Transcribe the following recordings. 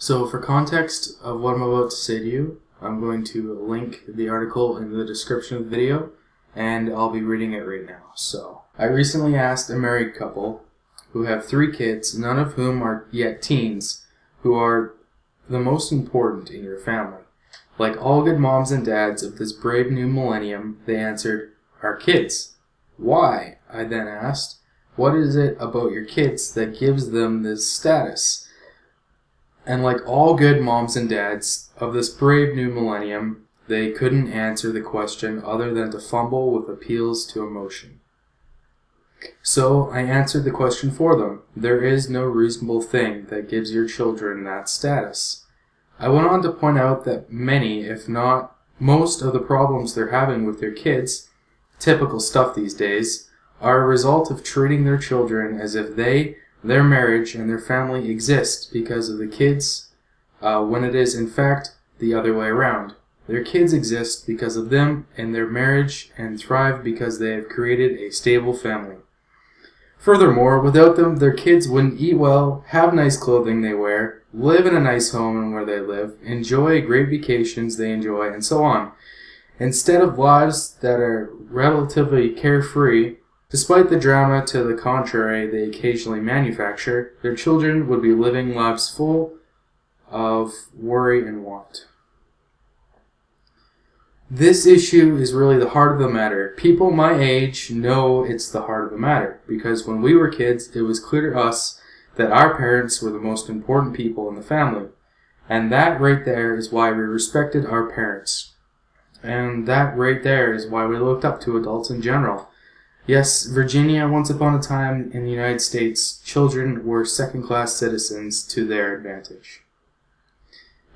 So for context of what I'm about to say to you, I'm going to link the article in the description of the video, and I'll be reading it right now. So, I recently asked a married couple who have 3 kids, none of whom are yet teens, who are the most important in your family. Like all good moms and dads of this brave new millennium, they answered, "Our kids." "Why?" I then asked. "What is it about your kids that gives them this status?" And like all good moms and dads of this brave new millennium, they couldn't answer the question other than to fumble with appeals to emotion. So I answered the question for them. There is no reasonable thing that gives your children that status. I went on to point out that many, if not most, of the problems they're having with their kids, typical stuff these days, are a result of treating their children as if their marriage and their family exist because of the kids, when it is in fact the other way around. Their kids exist because of them and their marriage and thrive because they have created a stable family. Furthermore, without them, their kids wouldn't eat well, have nice clothing they wear, live in a nice home where they live, enjoy great vacations they enjoy, and so on. Instead of lives that are relatively carefree, despite the drama to the contrary they occasionally manufacture, their children would be living lives full of worry and want. This issue is really the heart of the matter. People my age know it's the heart of the matter, because when we were kids, it was clear to us that our parents were the most important people in the family. And that right there is why we respected our parents. And that right there is why we looked up to adults in general. Yes, Virginia, once upon a time in the United States, children were second-class citizens to their advantage.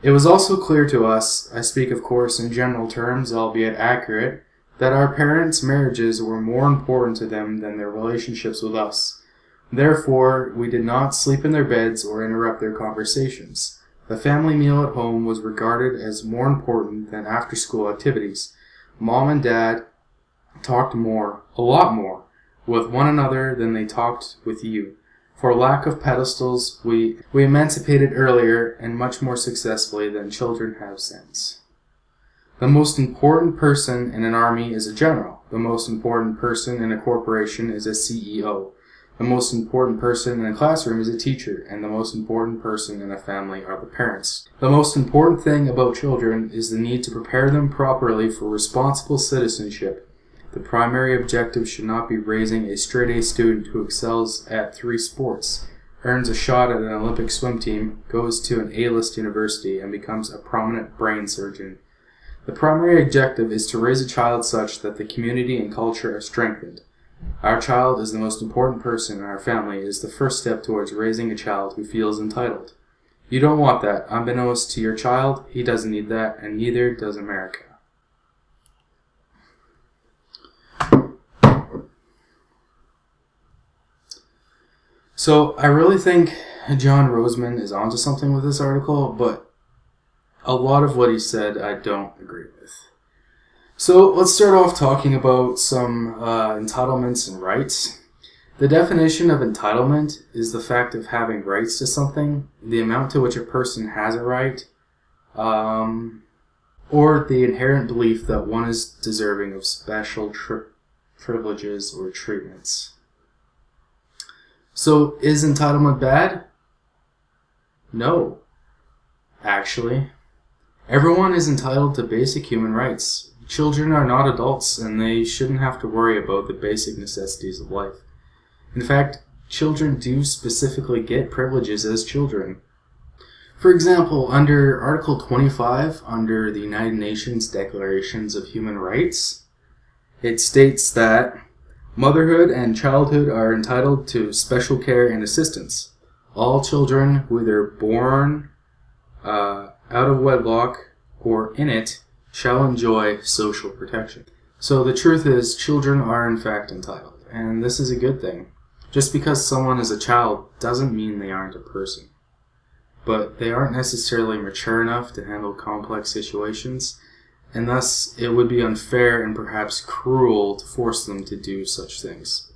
It was also clear to us, I speak of course in general terms, albeit accurate, that our parents' marriages were more important to them than their relationships with us. Therefore, we did not sleep in their beds or interrupt their conversations. The family meal at home was regarded as more important than after-school activities. Mom and Dad talked more, a lot more, with one another than they talked with you. For lack of pedestals, we emancipated earlier and much more successfully than children have since. The most important person in an army is a general. The most important person in a corporation is a CEO. The most important person in a classroom is a teacher, and the most important person in a family are the parents. The most important thing about children is the need to prepare them properly for responsible citizenship. The primary objective should not be raising a straight-A student who excels at 3 sports, earns a shot at an Olympic swim team, goes to an A-list university, and becomes a prominent brain surgeon. The primary objective is to raise a child such that the community and culture are strengthened. Our child is the most important person in our family. It is the first step towards raising a child who feels entitled. You don't want that. Unbeknownst to your child, he doesn't need that, and neither does America. So I really think John Rosemond is onto something with this article, but a lot of what he said I don't agree with. So let's start off talking about some entitlements and rights. The definition of entitlement is the fact of having rights to something, the amount to which a person has a right, or the inherent belief that one is deserving of special privileges or treatments. So, is entitlement bad? No. Actually, everyone is entitled to basic human rights. Children are not adults, and they shouldn't have to worry about the basic necessities of life. In fact, children do specifically get privileges as children. For example, under Article 25, under the United Nations Declarations of Human Rights, it states that motherhood and childhood are entitled to special care and assistance. All children, whether born out of wedlock or in it, shall enjoy social protection. So the truth is, children are in fact entitled, and this is a good thing. Just because someone is a child doesn't mean they aren't a person. But they aren't necessarily mature enough to handle complex situations, and thus it would be unfair and perhaps cruel to force them to do such things.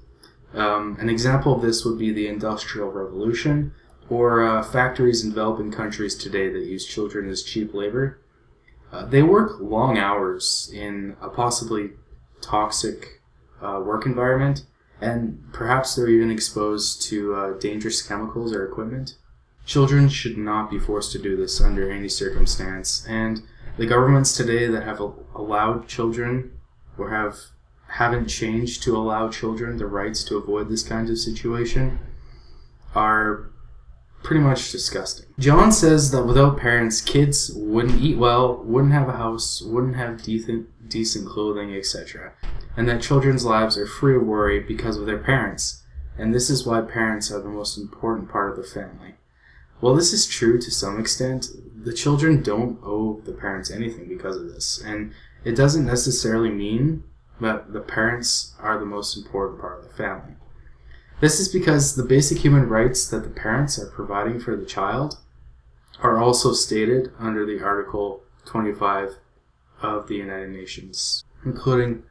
An example of this would be the Industrial Revolution, or factories in developing countries today that use children as cheap labor. They work long hours in a possibly toxic work environment, and perhaps they're even exposed to dangerous chemicals or equipment. Children should not be forced to do this under any circumstance, and the governments today that have allowed children or haven't changed to allow children the rights to avoid this kind of situation are pretty much disgusting. John says that without parents, kids wouldn't eat well, wouldn't have a house, wouldn't have decent clothing, etc. And that children's lives are free of worry because of their parents. And this is why parents are the most important part of the family. While this is true to some extent, the children don't owe the parents anything because of this. And it doesn't necessarily mean that the parents are the most important part of the family. This is because the basic human rights that the parents are providing for the child are also stated under the Article 25 of the United Nations, including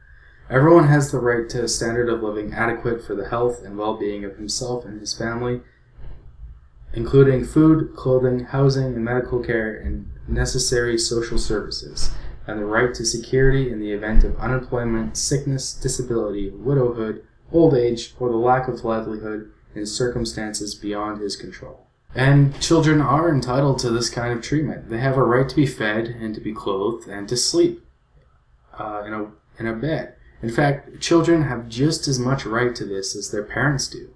everyone has the right to a standard of living adequate for the health and well-being of himself and his family, including food, clothing, housing, and medical care and necessary social services, and the right to security in the event of unemployment, sickness, disability, widowhood, old age, or the lack of livelihood in circumstances beyond his control. And children are entitled to this kind of treatment. They have a right to be fed and to be clothed and to sleep in a bed. In fact, children have just as much right to this as their parents do.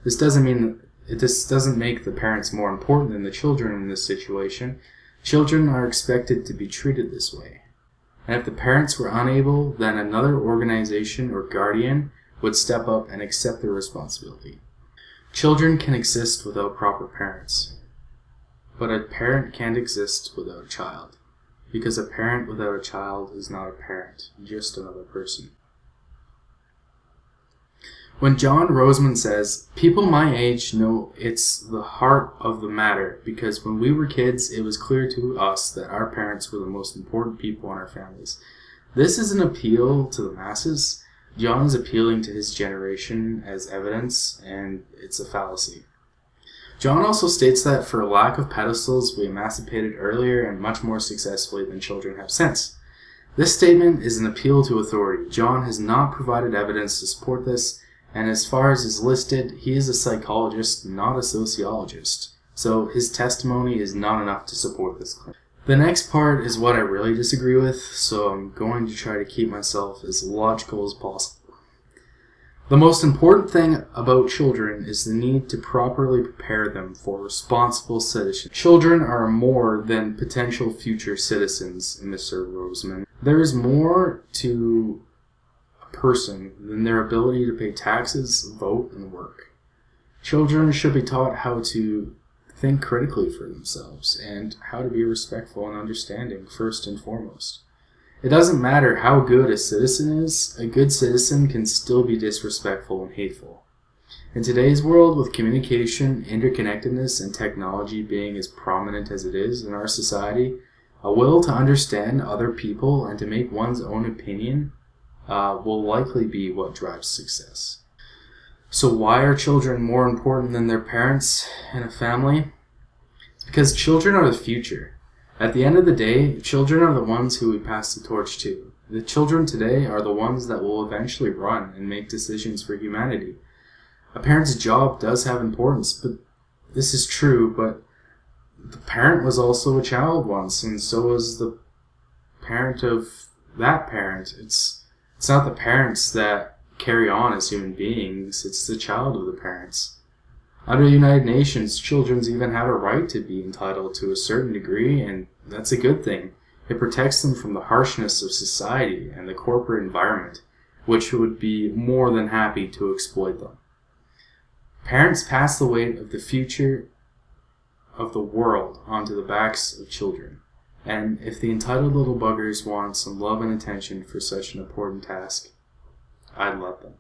This doesn't make the parents more important than the children in this situation. Children are expected to be treated this way. And if the parents were unable, then another organization or guardian would step up and accept their responsibility. Children can exist without proper parents, but a parent can't exist without a child, because a parent without a child is not a parent, just another person. When John Rosemond says, people my age know it's the heart of the matter, because when we were kids, it was clear to us that our parents were the most important people in our families. This is an appeal to the masses. John is appealing to his generation as evidence, and it's a fallacy. John also states that for lack of pedestals, we emancipated earlier and much more successfully than children have since. This statement is an appeal to authority. John has not provided evidence to support this, and as far as is listed, he is a psychologist, not a sociologist. So his testimony is not enough to support this claim. The next part is what I really disagree with, so I'm going to try to keep myself as logical as possible. The most important thing about children is the need to properly prepare them for responsible citizenship. Children are more than potential future citizens, Mr. Rosemond. There is more to a person than their ability to pay taxes, vote, and work. Children should be taught how to think critically for themselves, and how to be respectful and understanding first and foremost. It doesn't matter how good a citizen is, a good citizen can still be disrespectful and hateful. In today's world, with communication, interconnectedness, and technology being as prominent as it is in our society, a will to understand other people and to make one's own opinion will likely be what drives success. So why are children more important than their parents in a family? It's because children are the future. At the end of the day, children are the ones who we pass the torch to. The children today are the ones that will eventually run and make decisions for humanity. A parent's job does have importance, but this is true, but the parent was also a child once, and so was the parent of that parent. It's not the parents that carry on as human beings, it's the child of the parents. Under the United Nations, children even have a right to be entitled to a certain degree, and that's a good thing. It protects them from the harshness of society and the corporate environment, which would be more than happy to exploit them. Parents pass the weight of the future of the world onto the backs of children, and if the entitled little buggers want some love and attention for such an important task, I'd let them.